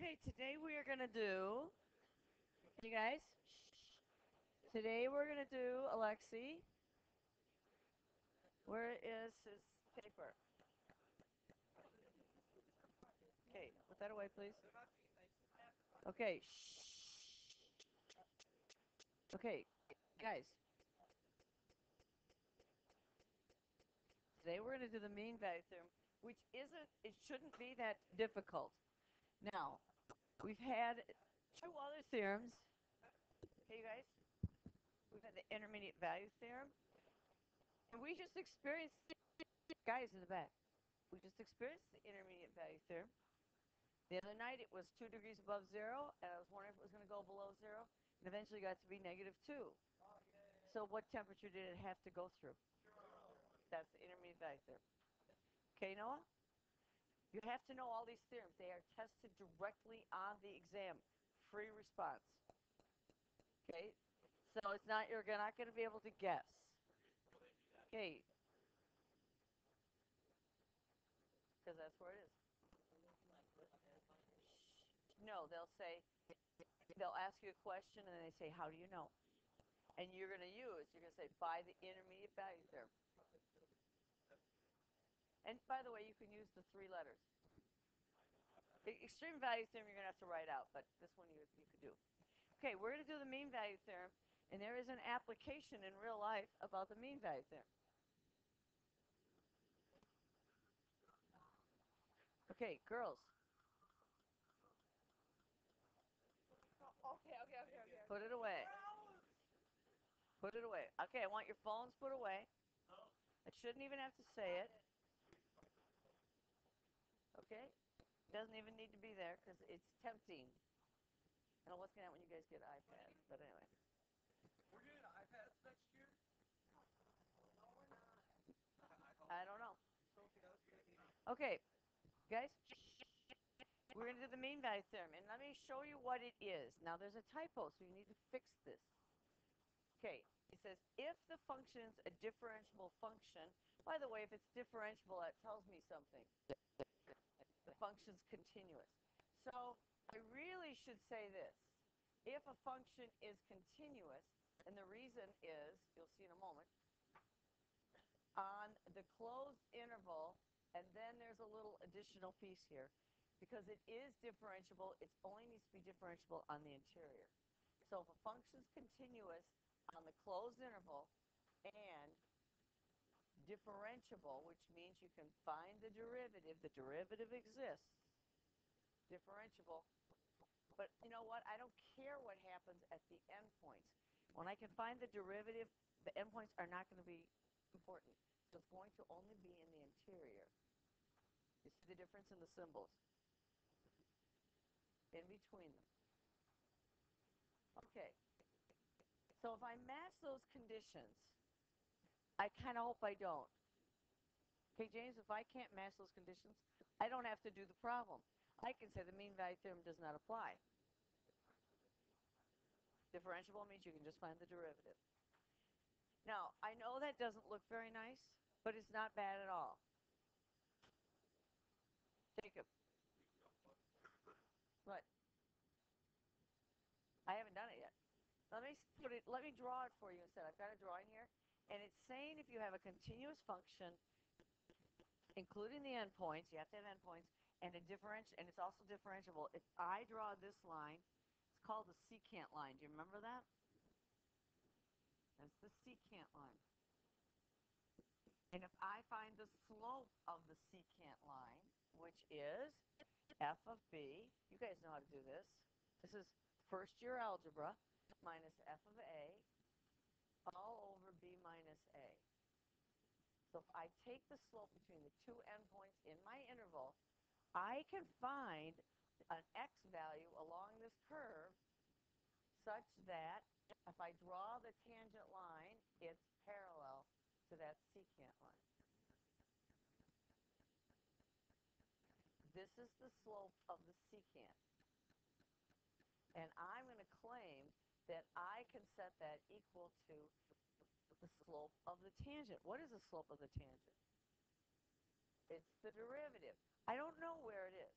Okay, today we are going to do, you guys, today we're going to do, Alexi, where is his paper? Okay, put that away, please. Okay, shh. Okay, guys, today we're going to do the mean value theorem, which it shouldn't be that difficult. Now, we've had two other theorems. Okay, you guys? We've had the intermediate value theorem, and we just experienced, guys in the back, we just experienced the intermediate value theorem. The other night it was 2 degrees above zero, and I was wondering if it was going to go below zero, and eventually got to be -2. So what temperature did it have to go through? That's the intermediate value theorem. Okay, Noah? You have to know all these theorems. They are tested directly on the exam. Free response. Okay? So it's not, you're not going to be able to guess. Okay. Because that's where it is. No, they'll ask you a question, and then they say, how do you know? And you're going to say, by the intermediate value theorem. And by the way, you can use the 3 letters. The extreme value theorem you're going to have to write out, but this one you could do. Okay, we're going to do the mean value theorem, and there is an application in real life about the mean value theorem. Okay, girls. Okay. Put it away. Put it away. Okay, I want your phones put away. I shouldn't even have to say it. Okay? Doesn't even need to be there because it's tempting. I don't know what's going to happen when you guys get iPads, but anyway. We're getting iPads next year? I don't know. Okay, guys, we're going to do the mean value theorem, and let me show you what it is. Now, there's a typo, so you need to fix this. Okay, it says if the function is a differentiable function, by the way, if it's differentiable, that tells me something. The function's continuous. So I really should say this. If a function is continuous, and the reason is, you'll see in a moment, on the closed interval, and then there's a little additional piece here. Because it is differentiable, it only needs to be differentiable on the interior. So if a function is continuous on the closed interval and differentiable, which means you can find the derivative exists, differentiable, but you know what? I don't care what happens at the endpoints. When I can find the derivative, the endpoints are not going to be important. So it's going to only be in the interior. You see the difference in the symbols? In between them. Okay. So if I match those conditions, I kind of hope I don't. Okay, James, if I can't match those conditions, I don't have to do the problem. I can say the mean value theorem does not apply. Differentiable means you can just find the derivative. Now, I know that doesn't look very nice, but it's not bad at all. Jacob. What? I haven't done it yet. Let me draw it for you instead. I've got a drawing here, and it's saying if you have a continuous function, including the endpoints, you have to have endpoints, and and it's also differentiable. If I draw this line, it's called the secant line. Do you remember that? That's the secant line. And if I find the slope of the secant line, which is f of b, you guys know how to do this. This is first year algebra minus f of a all over b minus a. So if I take the slope between the two endpoints in my interval, I can find an x value along this curve such that if I draw the tangent line, it's parallel to that secant line. This is the slope of the secant. And I'm going to claim that I can set that equal to the slope of the tangent. What is the slope of the tangent? It's the derivative. I don't know where it is.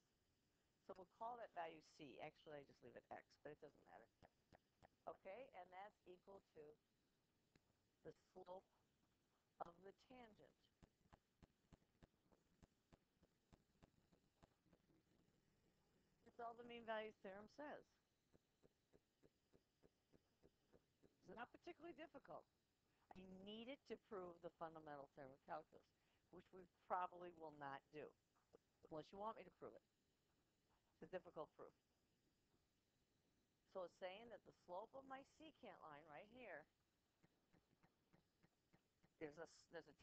So we'll call that value C. Actually, I just leave it X, but it doesn't matter. Okay, and that's equal to the slope of the tangent. That's all the mean value theorem says. It's not particularly difficult. I need it to prove the fundamental theorem of calculus, which we probably will not do, unless you want me to prove it. It's a difficult proof. So it's saying that the slope of my secant line right here, there's a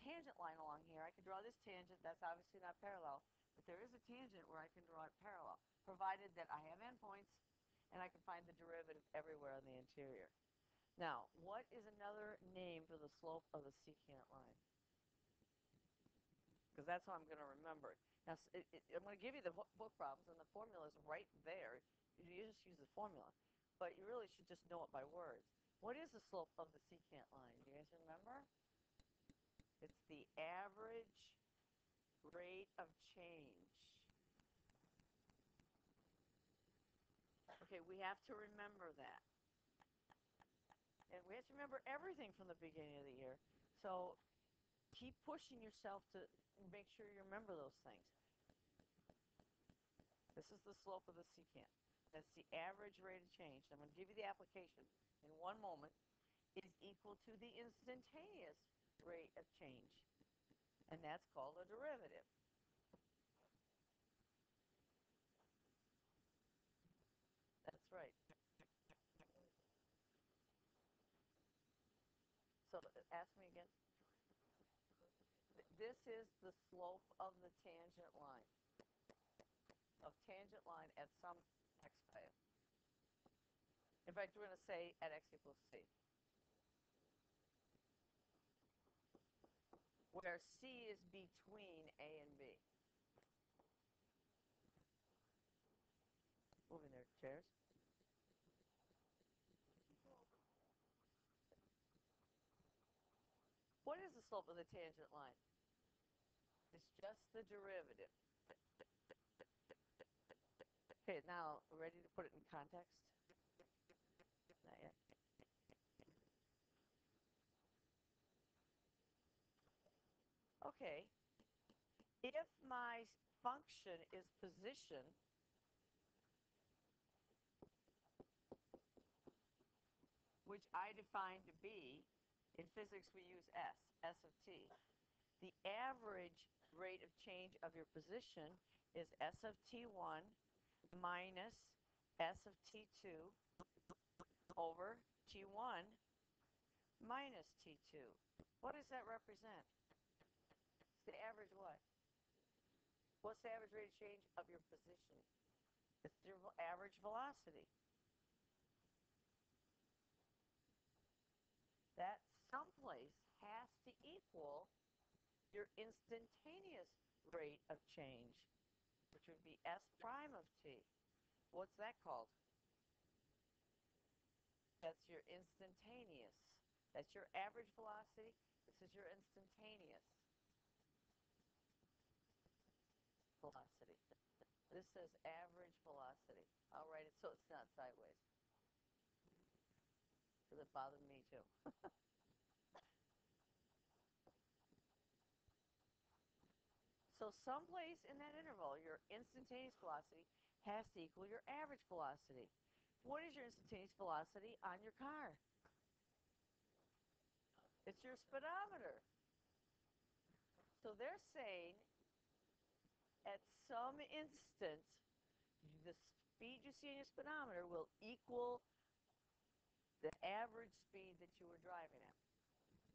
tangent line along here. I can draw this tangent. That's obviously not parallel, but there is a tangent where I can draw it parallel, provided that I have endpoints and I can find the derivative everywhere on the interior. Now, what is another name for the slope of the secant line? Because that's how I'm going to remember it. Now, I'm going to give you the book problems, and the formula is right there. You just use the formula. But you really should just know it by words. What is the slope of the secant line? Do you guys remember? It's the average rate of change. Okay, we have to remember that. And we have to remember everything from the beginning of the year. So keep pushing yourself to make sure you remember those things. This is the slope of the secant. That's the average rate of change. I'm going to give you the application in one moment. Is equal to the instantaneous rate of change. And that's called a derivative. That's right. So ask me again. This is the slope of the tangent line. Of tangent line at some x value. In fact, we're going to say at x equals c. Where c is between a and b. Move in there, chairs. What is the slope of the tangent line? It's just the derivative. Okay, now, ready to put it in context? Not yet. Okay, if my function is position, which I define to be, in physics we use s of t. The average rate of change of your position is s of t1 minus s of t2 over t1 minus t2. What does that represent? It's the average what? What's the average rate of change of your position? It's your average velocity. That someplace has to equal your instantaneous rate of change, which would be s prime of t. What's that called? That's your instantaneous. That's your average velocity. This is your instantaneous velocity. This says average velocity. I'll write it so it's not sideways, because it bothered me too. So someplace in that interval, your instantaneous velocity has to equal your average velocity. What is your instantaneous velocity on your car? It's your speedometer. So they're saying at some instant, the speed you see in your speedometer will equal the average speed that you were driving at.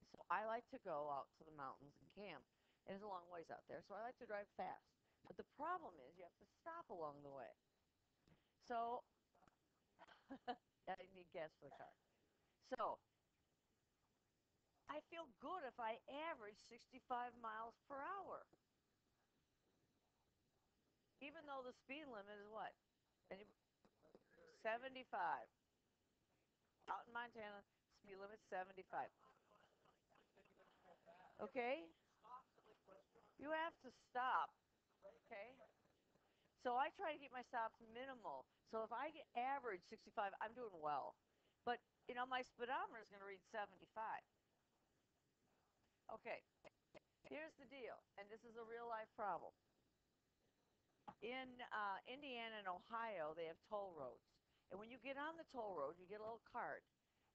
So I like to go out to the mountains and camp, and it's a long ways out there, so I like to drive fast. But the problem is you have to stop along the way. So I need gas for the car. So I feel good if I average 65 miles per hour, even though the speed limit is what? 75. Out in Montana, speed limit 75. Okay? You have to stop. Okay? So I try to keep my stops minimal. So if I get average 65, I'm doing well. But, my speedometer is going to read 75. Okay, here's the deal, and this is a real life problem. In Indiana and Ohio, they have toll roads. And when you get on the toll road, you get a little card,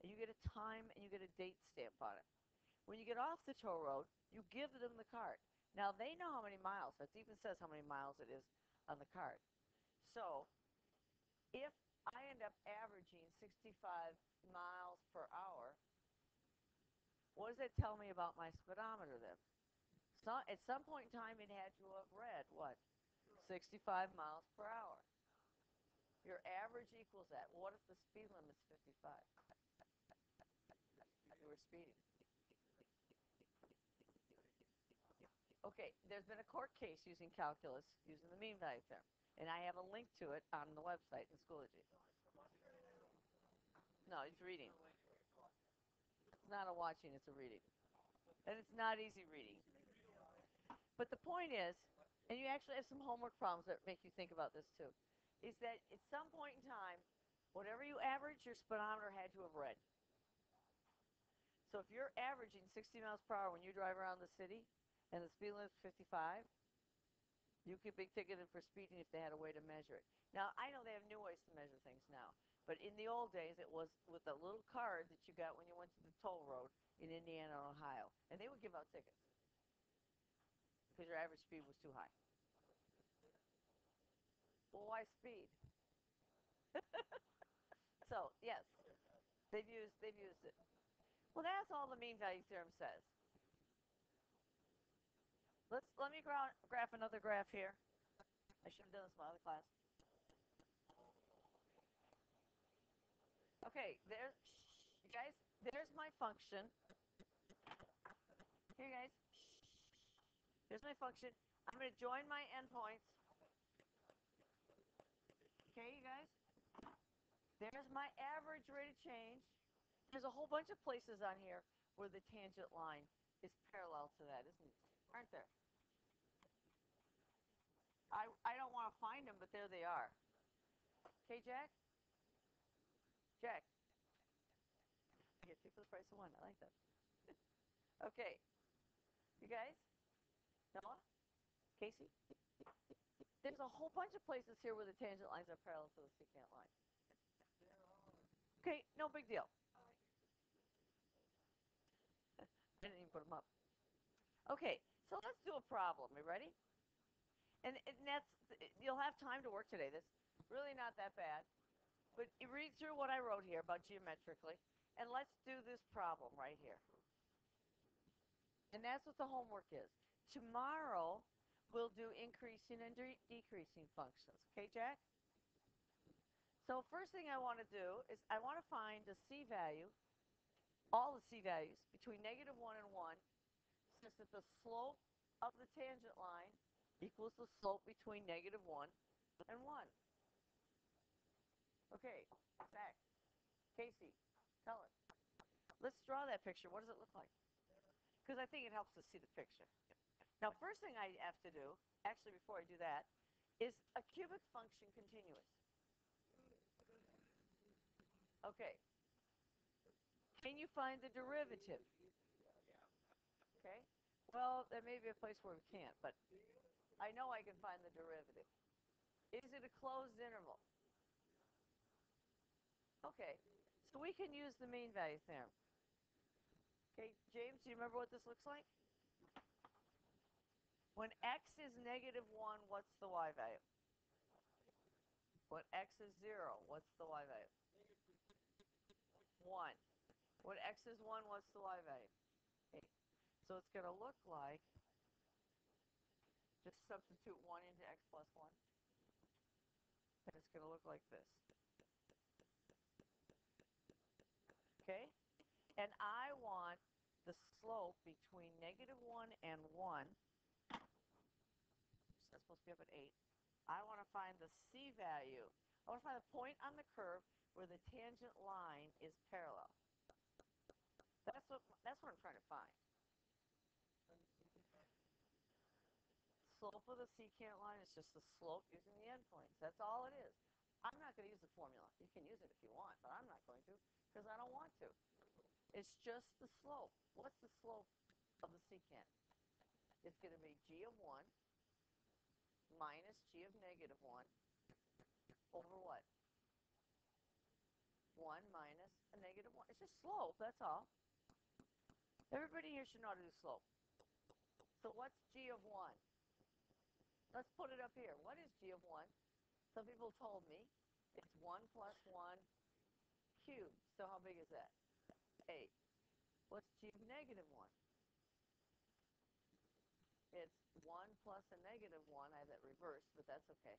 and you get a time and you get a date stamp on it. When you get off the toll road, you give them the card. Now, they know how many miles. It even says how many miles it is on the card. So if I end up averaging 65 miles per hour, what does that tell me about my speedometer then? So at some point in time, it had to have read what? 65 miles per hour. Your average equals that. What if the speed limit is 55? You were speeding. Okay, there's been a court case using calculus, using the mean value theorem. And I have a link to it on the website in Schoology. No, it's reading. It's not a watching, it's a reading. And it's not easy reading. But the point is, and you actually have some homework problems that make you think about this too, is that at some point in time, whatever you average, your speedometer had to have read. So if you're averaging 60 miles per hour when you drive around the city, and the speed limit is 55, you could be ticketed for speeding if they had a way to measure it. Now, I know they have new ways to measure things now, but in the old days, it was with a little card that you got when you went to the toll road in Indiana and Ohio, and they would give out tickets because your average speed was too high. Well, why speed? So, yes, they've used it. Well, that's all the mean value theorem says. Let me graph another graph here. I should have done this in my other class. Okay, there's, you guys, there's my function. Here, guys, here's my function. I'm going to join my endpoints. Okay, you guys, there's my average rate of change. There's a whole bunch of places on here where the tangent line is parallel to that, isn't it? Aren't there? I don't want to find them, but there they are. Okay, Jack? Jack. I get two for the price of one. I like that. Okay. You guys? Noah? Casey? There's a whole bunch of places here where the tangent lines are parallel to the secant line. Okay, no big deal. I didn't even put them up. Okay, so let's do a problem. You ready? And that's, you'll have time to work today. This really not that bad. But you read through what I wrote here about geometrically, and let's do this problem right here. And that's what the homework is. Tomorrow, we'll do increasing and decreasing functions. Okay, Jack? So first thing I want to do is I want to find the C value, all the C values, between negative 1 and 1, such that the slope of the tangent line equals the slope between negative 1 and 1. Okay, Zach, Casey, tell us. Let's draw that picture. What does it look like? Because I think it helps us see the picture. Now, first thing I have to do, actually before I do that, is a cubic function continuous. Okay. Can you find the derivative? Okay. Well, there may be a place where we can't, but I know I can find the derivative. Is it a closed interval? Okay. So we can use the mean value theorem. Okay, James, do you remember what this looks like? When x is negative 1, what's the y value? When x is 0, what's the y value? 1. When x is 1, what's the y value? 8. So it's going to look like, just substitute 1 into x plus 1. And it's going to look like this. Okay? And I want the slope between negative 1 and 1. So that's supposed to be up at 8. I want to find the C value. I want to find the point on the curve where the tangent line is parallel. That's what I'm trying to find. slope of the secant line is just the slope using the endpoints. That's all it is. I'm not going to use the formula. You can use it if you want, but I'm not going to because I don't want to. It's just the slope. What's the slope of the secant? It's going to be g of 1 minus g of negative 1 over what? 1 minus a negative 1. It's just slope, that's all. Everybody here should know how to do slope. So what's g of 1? Let's put it up here. What is g of 1? Some people told me it's 1 plus 1 cubed. So how big is that? 8. What's g of negative 1? It's 1 plus a negative 1. I have that reversed, but that's okay,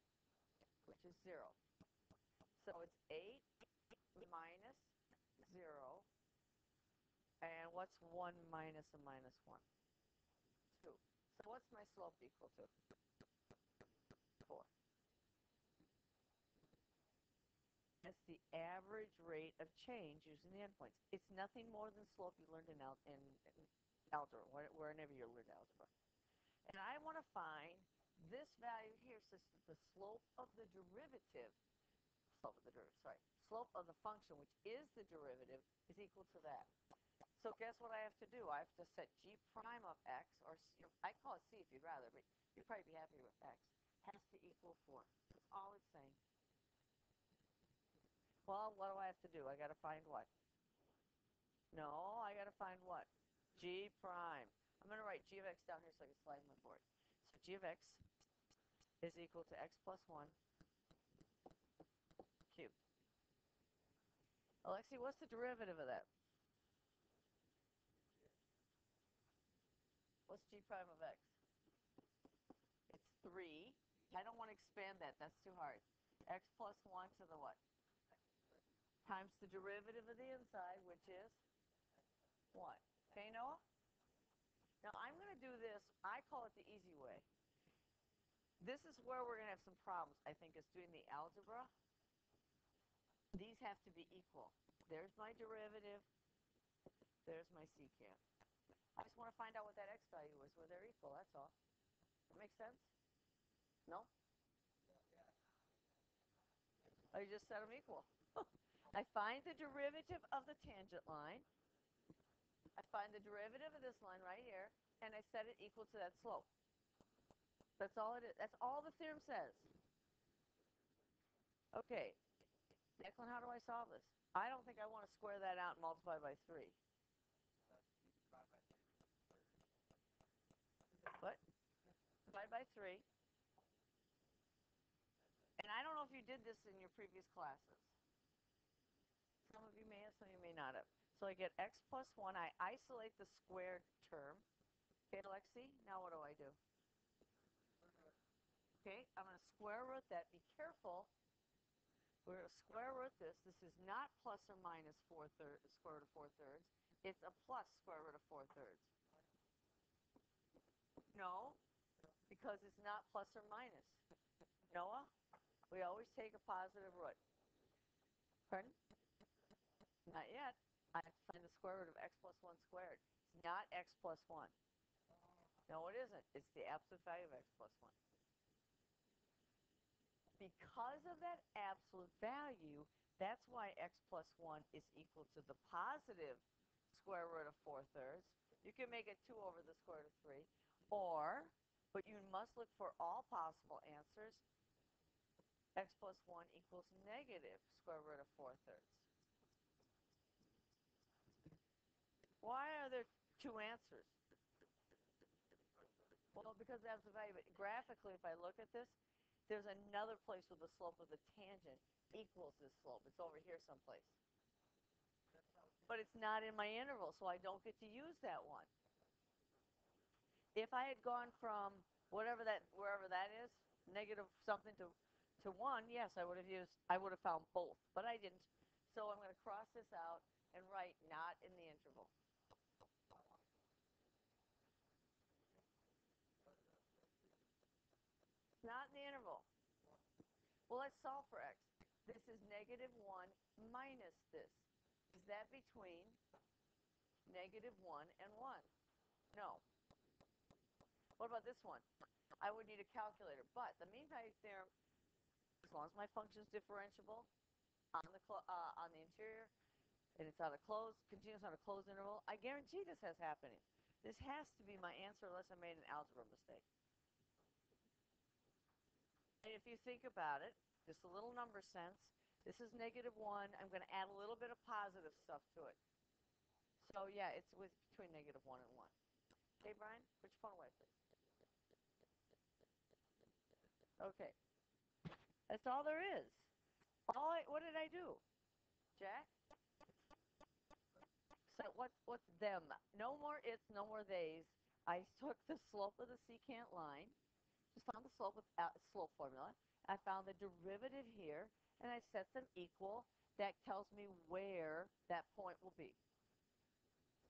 which is 0. So it's 8 minus 0. And what's 1 minus a minus 1? 2. So what's my slope equal to? 4. That's the average rate of change using the endpoints. It's nothing more than slope you learned in algebra, wherever you learned algebra. And I want to find this value here, so the slope of the derivative, slope of the function, which is the derivative, is equal to that. So guess what I have to do? I have to set g prime of x, or I call it c if you'd rather, but you'd probably be happy with x, has to equal 4. That's all it's saying. Well, what do I have to do? I got to find what? No, I got to find what? G prime. I'm going to write g of x down here so I can slide my board. So g of x is equal to x plus 1 cubed. Alexi, what's the derivative of that? What's g prime of x? It's 3. I don't want to expand that. That's too hard. X plus 1 to the what? Times the derivative of the inside, which is 1. Okay, Noah? Now, I'm going to do this. I call it the easy way. This is where we're going to have some problems, I think, is doing the algebra. These have to be equal. There's my derivative. There's my secant. I just want to find out what that x value is, where they're equal. That's all. That makes sense? No? Oh, you just set them equal. I find the derivative of the tangent line. I find the derivative of this line right here, and I set it equal to that slope. That's all it is. That's all the theorem says. Okay. Declan, how do I solve this? I don't think I want to square that out and multiply by 3. What? Divide by 3. And I don't know if you did this in your previous classes. Some of you may have, some of you may not have. So I get x plus 1. I isolate the squared term. Okay, Alexi, now what do I do? Okay, I'm going to square root that. Be careful. We're going to square root this. This is not plus or minus square root of 4 thirds. It's a plus square root of 4 thirds. No, because it's not plus or minus. Noah, we always take a positive root. Pardon? Not yet. I have to find the square root of x plus 1 squared. It's not x plus 1. No, it isn't. It's the absolute value of x plus 1. Because of that absolute value, that's why x plus 1 is equal to the positive square root of 4 thirds. You can make it 2 over the square root of 3. Or, but you must look for all possible answers, x plus 1 equals negative square root of 4 thirds. Why are there 2 answers? Well, because that's the value. But graphically, if I look at this, there's another place where the slope of the tangent equals this slope. It's over here someplace. But it's not in my interval, so I don't get to use that one. If I had gone from wherever that is, negative something to 1, yes, I would have found both, but I didn't. So I'm going to cross this out and write not in the interval. Not in the interval. Well, let's solve for x. This is negative 1 minus this. Is that between negative 1 and 1? No. What about this one? I would need a calculator. But the mean value theorem, as long as my function is differentiable on the interior, and it's on a closed, continuous on a closed interval, I guarantee this has happening. This has to be my answer unless I made an algebra mistake. And if you think about it, just a little number sense, this is -1. I'm going to add a little bit of positive stuff to it. So yeah, it's between -1 and 1. Okay, Brian, put your phone away, please. Okay, that's all there is. What did I do, Jack? So what's them? No more it's, no more theys. I took the slope of the secant line, just found the slope with slope formula. I found the derivative here, and I set them equal. That tells me where that point will be.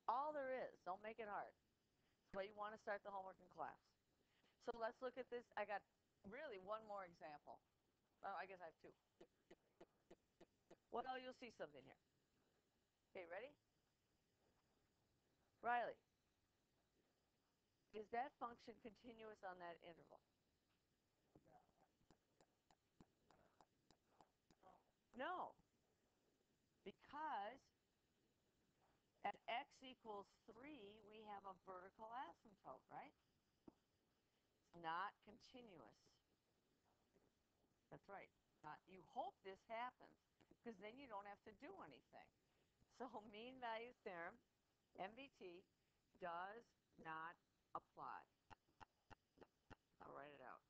All there is. Don't make it hard. That's why you want to start the homework in class. So let's look at this. I got really one more example. Oh, I guess I have two. Well, you'll see something here. Okay, ready? Riley, is that function continuous on that interval? No, because at x equals 3, we have a vertical asymptote, right? It's not continuous. That's right. You hope this happens, because then you don't have to do anything. So mean value theorem, MVT, does not apply. I'll write it out.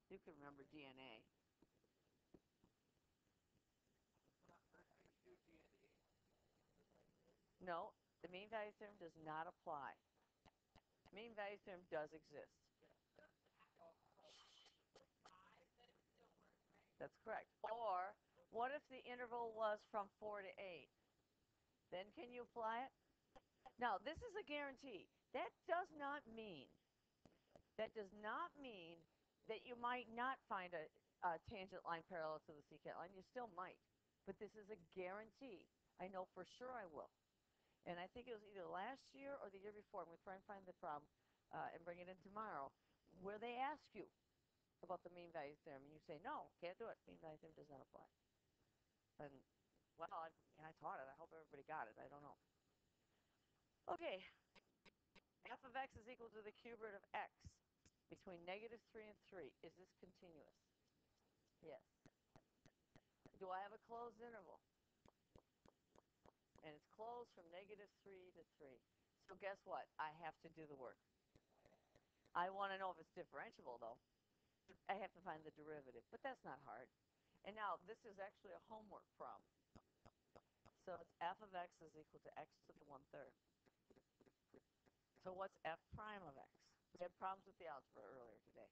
You can remember DNA. No, the mean value theorem does not apply. Mean value theorem does exist. That's correct. Or what if the interval was from 4 to 8? Then can you apply it? Now, this is a guarantee. That does not mean that you might not find a tangent line parallel to the secant line. You still might. But this is a guarantee. I know for sure I will. And I think it was either last year or the year before. I'm going to try and find the problem and bring it in tomorrow, where they ask you about the mean value theorem, and you say, no, can't do it. Mean value theorem does not apply. And, well, I taught it. I hope everybody got it. I don't know. Okay, f of x is equal to the cube root of x between -3 and 3. Is this continuous? Yes. Do I have a closed interval? And it's closed from -3 to 3. So guess what? I have to do the work. I want to know if it's differentiable, though. I have to find the derivative, but that's not hard. And now this is actually a homework problem. So it's f of x is equal to x to the 1/3. So what's f prime of x? We had problems with the algebra earlier today.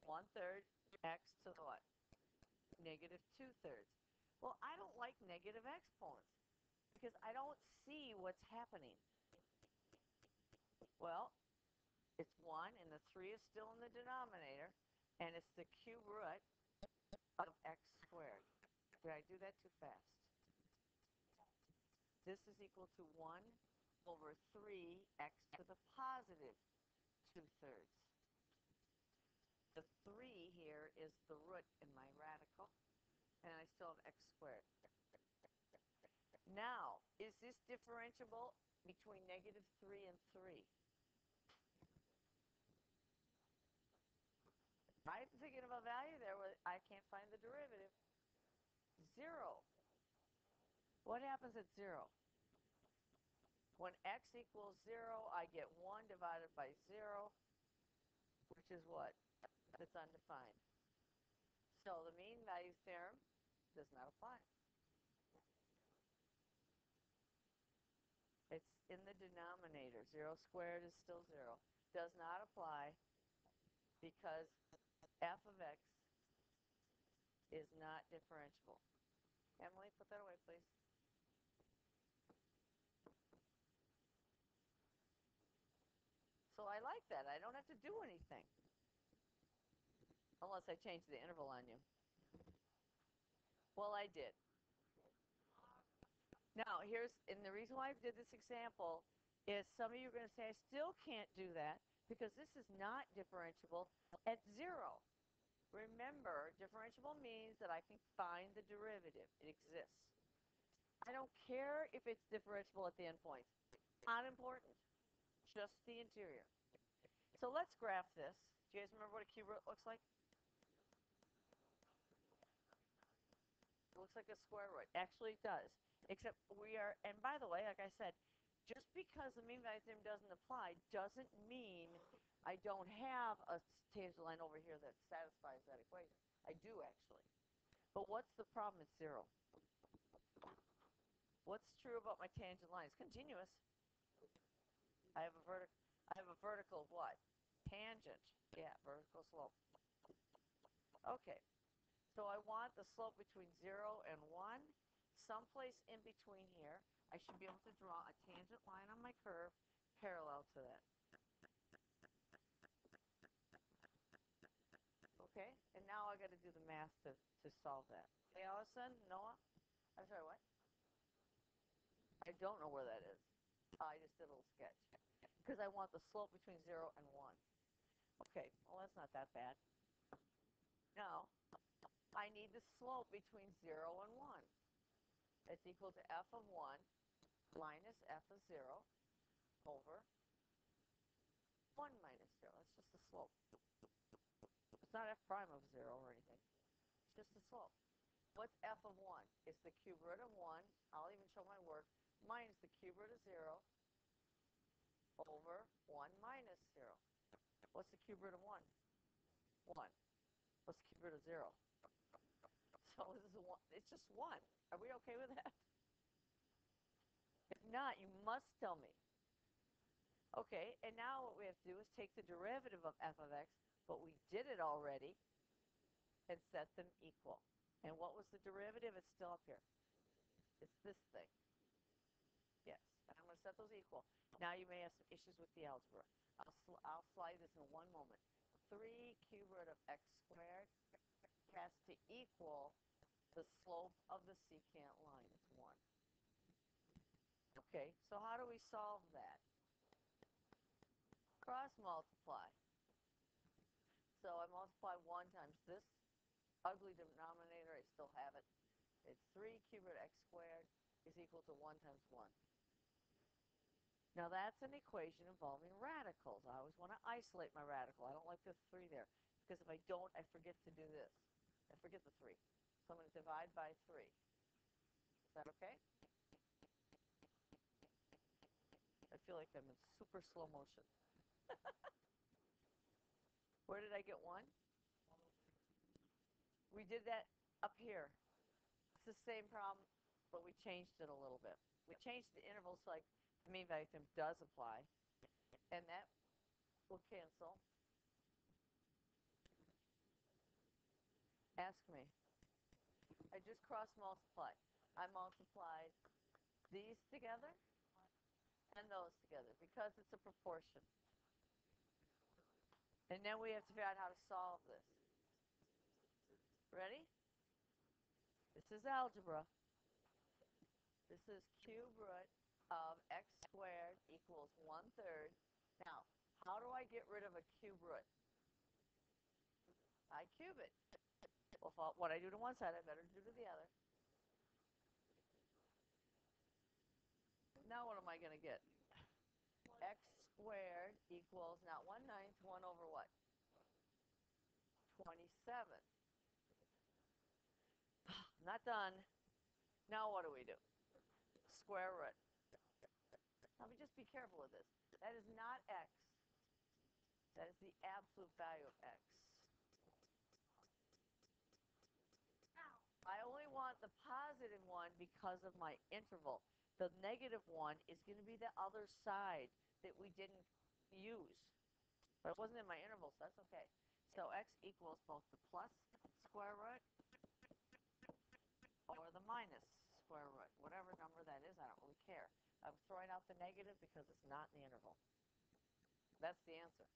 1/3 x to the what? -2/3. Well, I don't like negative exponents because I don't see what's happening. Well, it's 1, and the 3 is still in the denominator, and it's the cube root of x squared. Did I do that too fast? This is equal to 1 over 3x to the positive 2/3. The 3 here is the root in my radical, and I still have x squared. Now, is this differentiable between -3 and 3? I'm thinking of a value there where I can't find the derivative. 0. What happens at 0? When x equals 0, I get 1 divided by 0, which is what? That's undefined. So the mean value theorem does not apply. It's in the denominator. 0 squared is still 0. Does not apply because f of x is not differentiable. Emily, put that away, please. So I like that. I don't have to do anything. Unless I change the interval on you. Well, I did. Now, and the reason why I did this example is some of you are going to say, I still can't do that because this is not differentiable at 0. Remember, differentiable means that I can find the derivative. It exists. I don't care if it's differentiable at the endpoints. Not important. Just the interior. So let's graph this. Do you guys remember what a cube root looks like? It looks like a square root. Actually, it does. Except we are, and by the way, like I said, just because the mean value theorem doesn't apply doesn't mean I don't have a tangent line over here that satisfies that equation. I do, actually. But what's the problem at 0? What's true about my tangent line? It's continuous. I have a vertical what? Tangent. Yeah, vertical slope. Okay. So I want the slope between 0 and 1. Someplace in between here, I should be able to draw a tangent line on my curve parallel to that. Okay? And now I got to do the math to solve that. Hey, Allison, Noah? I'm sorry, what? I don't know where that is. I just did a little sketch. Because I want the slope between 0 and 1. Okay, well, that's not that bad. Now, I need the slope between 0 and 1. It's equal to f of 1 minus f of 0 over 1 minus 0. That's just the slope. It's not f prime of 0 or anything. It's just the slope. What's f of 1? It's the cube root of 1. I'll even show my work. Minus the cube root of 0 over 1 minus 0. What's the cube root of 1? 1. What's the cube root of 0? So this is 1. It's just 1. Are we okay with that? If not, you must tell me. Okay, and now what we have to do is take the derivative of f of x, but we did it already, and set them equal. And what was the derivative? It's still up here. It's this thing. Yes, and I'm going to set those equal. Now you may have some issues with the algebra. I'll slide this in one moment. 3 cube root of x squared has to equal the slope of the secant line. It's 1. Okay, so how do we solve that? Cross multiply. So I multiply 1 times this ugly denominator. I still have it. It's 3 cube root x squared is equal to 1 times 1. Now that's an equation involving radicals. I always want to isolate my radical. I don't like the 3 there, because if I don't, I forget to do this. I forget the 3. So I'm going to divide by 3. Is that okay? I feel like I'm in super slow motion. Where did I get 1? We did that up here. It's the same problem, but we changed it a little bit. We changed the interval so like the mean value theorem does apply, and that will cancel. Ask me. I just cross multiplied. I multiplied these together and those together because it's a proportion. And then we have to figure out how to solve this. Ready? This is algebra. This is cube root of x squared equals 1/3. Now, how do I get rid of a cube root? I cube it. Well, what I do to one side, I better do to the other. Now what am I going to get? X squared equals, not 1/9, 1 over what? 27. Not done. Now what do we do? Square root. Now just be careful with this. That is not x. That is the absolute value of x. I only want the positive one because of my interval. The negative one is going to be the other side that we didn't use. But it wasn't in my interval, so that's okay. So x equals both the plus square root or the minus square root. Whatever number that is, I don't really care. I'm throwing out the negative because it's not in the interval. That's the answer.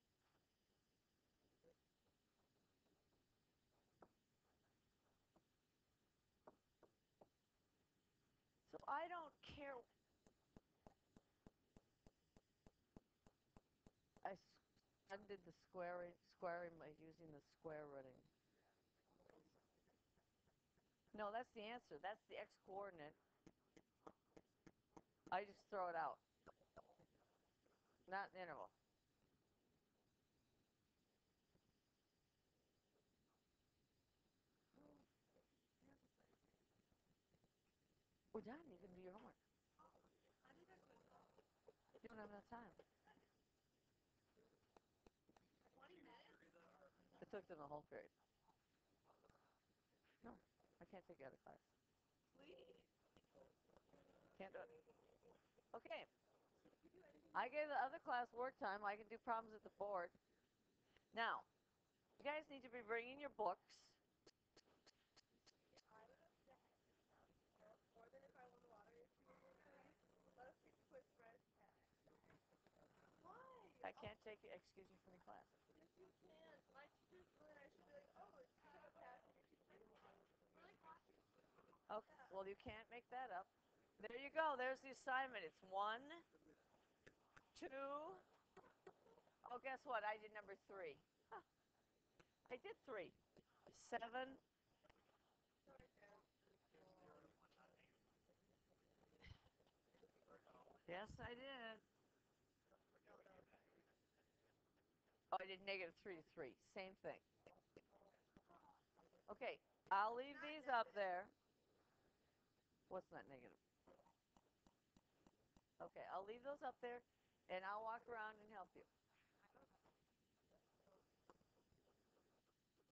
So I don't care. did the squaring by using the square rooting. No, that's the answer. That's the x-coordinate. I just throw it out. Not an interval. We're done. You can do your homework. You don't have enough time. It took them the whole period. No, I can't take the other class. Can't do it. Okay. I gave the other class work time. I can do problems at the board. Now, you guys need to be bringing your books. I can't take excuse me from the class. Okay, well, you can't make that up. There you go. There's the assignment. It's 1, 2. Oh, guess what? I did number 3. Huh, I did 3. 7. Yes, I did. Oh, I did negative 3 to 3. Same thing. Okay, I'll leave these up there. What's not negative? Okay, I'll leave those up there, and I'll walk around and help you.